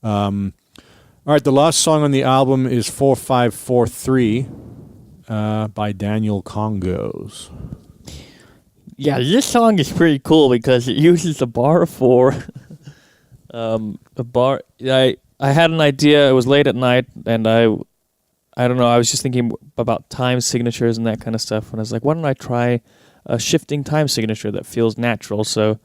All right, the last song on the album is 4543 by Daniel Congos. Yeah, this song is pretty cool because it uses a bar of 4. A bar. I had an idea. It was late at night, and I don't know. I was just thinking about time signatures and that kind of stuff. And I was like, why don't I try a shifting time signature that feels natural? So,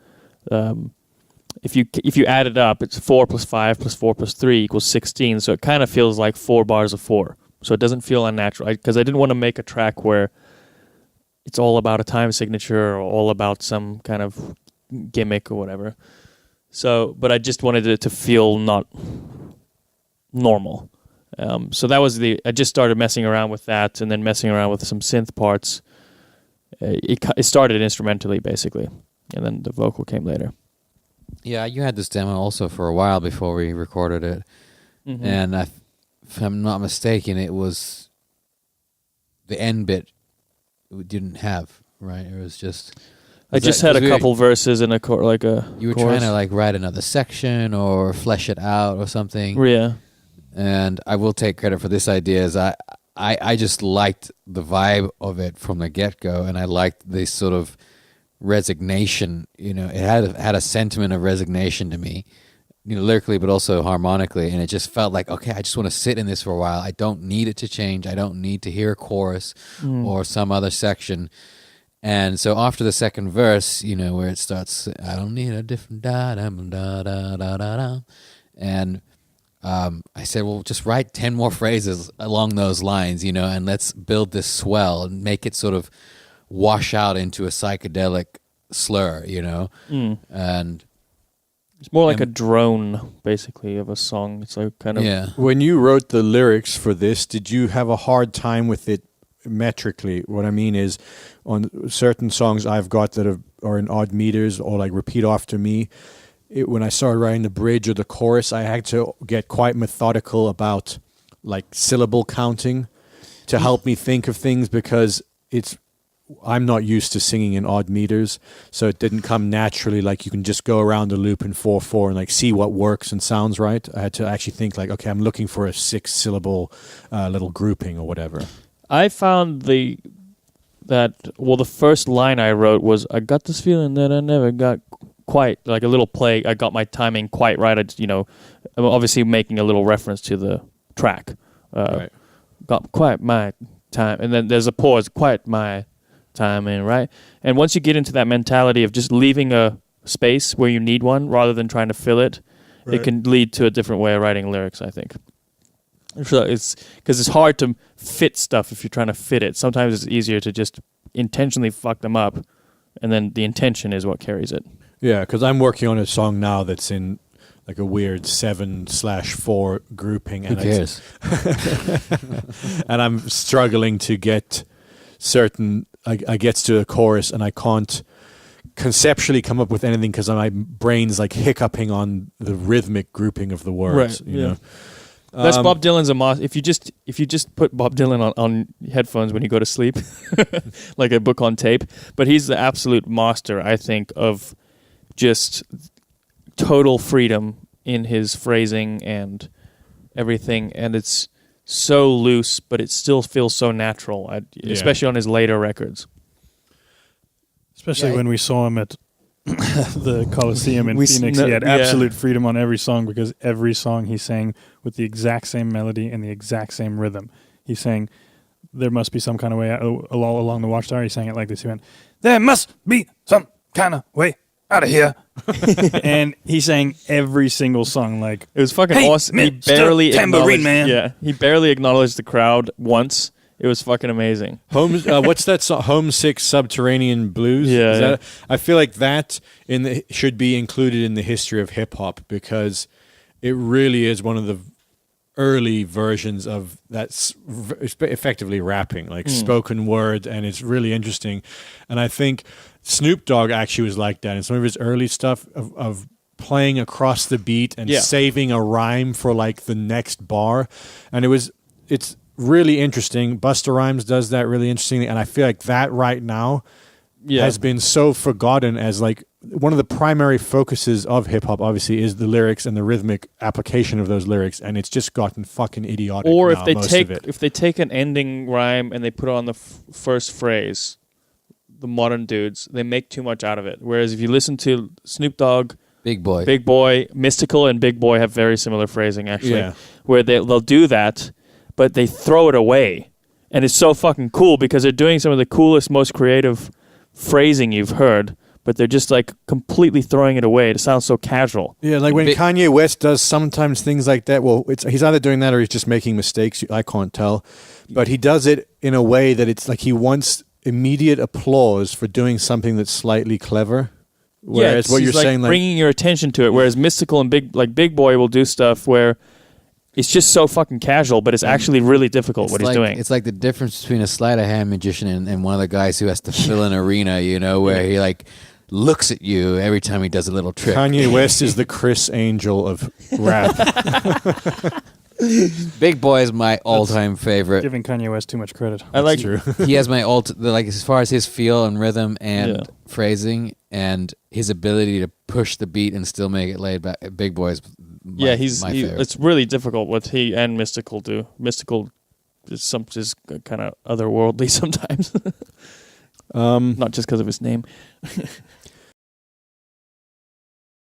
if you add it up, it's 4 plus 5 plus 4 plus 3 equals 16. So it kind of feels like 4 bars of 4. So it doesn't feel unnatural. Because I didn't want to make a track where it's all about a time signature or all about some kind of gimmick or whatever. So, but I just wanted it to feel not normal. So that was I just started messing around with that and then messing around with some synth parts. It started instrumentally, basically, and then the vocal came later. Yeah, you had this demo also for a while before we recorded it. Mm-hmm. And if I'm not mistaken, it was the end bit we didn't have, right? It was just... I just had a couple verses and a chorus. You were trying to write another section or flesh it out or something. Yeah. And I will take credit for this idea. As I just liked the vibe of it from the get-go, and I liked this sort of resignation. It had a sentiment of resignation to me, lyrically, but also harmonically. And it just felt like, okay, I just want to sit in this for a while. I don't need it to change. I don't need to hear a chorus or some other section. And so after the second verse, where it starts, I don't need a different da-da-da-da-da-da. And I said, well, just write 10 more phrases along those lines, and let's build this swell and make it sort of wash out into a psychedelic slur, And it's more like a drone, basically, of a song. It's like kind of... Yeah. When you wrote the lyrics for this, did you have a hard time with it metrically? What I mean is, on certain songs I've got that are in odd meters or like repeat after me, when I started writing the bridge or the chorus, I had to get quite methodical about like syllable counting to help me think of things, because I'm not used to singing in odd meters, so it didn't come naturally. Like you can just go around the loop in 4/4 and like see what works and sounds right. I had to actually think like, okay, I'm looking for a 6-syllable little grouping or whatever. I found the first line I wrote was, I got this feeling that I never got quite, like a little play. I got my timing quite right. I'm obviously making a little reference to the track. Right. Got quite my time. And then there's a pause, quite my timing, right? And once you get into that mentality of just leaving a space where you need one rather than trying to fill it, it can lead to a different way of writing lyrics, I think. So it's because it's hard to fit stuff if you're trying to fit it. Sometimes it's easier to just intentionally fuck them up, and then the intention is what carries it. Yeah, because I'm working on a song now that's in like a weird 7/4 grouping. Who cares? And I'm struggling to get certain... I get to a chorus and I can't conceptually come up with anything because my brain's like hiccuping on the rhythmic grouping of the words. Right, you know? That's Bob Dylan's if you just put Bob Dylan on headphones when you go to sleep, like a book on tape. But he's the absolute master, I think, of just total freedom in his phrasing and everything, and it's so loose, but it still feels so natural, especially on his later records. Especially when we saw him at the Coliseum in Phoenix, he had absolute freedom on every song, because every song he sang with the exact same melody and the exact same rhythm. He sang, there must be some kind of way out, along the Watchtower. He sang it like this. He went, there must be some kind of way out of here. And he sang every single song like, it was fucking awesome. He barely he barely acknowledged the crowd once. It was fucking amazing. What's that song? Homesick Subterranean Blues? Yeah. I feel like that should be included in the history of hip hop, because it really is one of the early versions of that's effectively rapping, like spoken word, and it's really interesting. And I think Snoop Dogg actually was like that in some of his early stuff of playing across the beat and saving a rhyme for like the next bar, and it's really interesting. Busta Rhymes does that really interestingly, and I feel like that right now has been so forgotten as like one of the primary focuses of hip hop obviously is the lyrics and the rhythmic application of those lyrics, and it's just gotten fucking idiotic. Or now, if they take an ending rhyme and they put it on the first phrase, the modern dudes, they make too much out of it. Whereas if you listen to Snoop Dogg, Big Boy, Mystical and Big Boy have very similar phrasing actually, Yeah. where they'll do that, but they throw it away, and it's so fucking cool because they're doing some of the coolest, most creative phrasing you've heard, but they're just like completely throwing it away. It sounds so casual. Yeah, like when Kanye West does sometimes things like that. Well, he's either doing that or he's just making mistakes. I can't tell, but he does it in a way that it's like he wants immediate applause for doing something that's slightly clever. Whereas what you're like saying, like bringing your attention to it. Whereas Mystical and Big Boy will do stuff where it's just so fucking casual, but it's actually really difficult what he's doing. It's like the difference between a sleight of hand magician and one of the guys who has to fill an arena, where he like looks at you every time he does a little trick. Kanye West is the Chris Angel of rap. Big Boy is my all-time favorite. Giving Kanye West too much credit. I like True. He has my as far as his feel and rhythm and phrasing and his ability to push the beat and still make it laid back. Big Boy is my favorite. It's really difficult what he and Mystical do. Mystical is kind of otherworldly sometimes. Not just because of his name.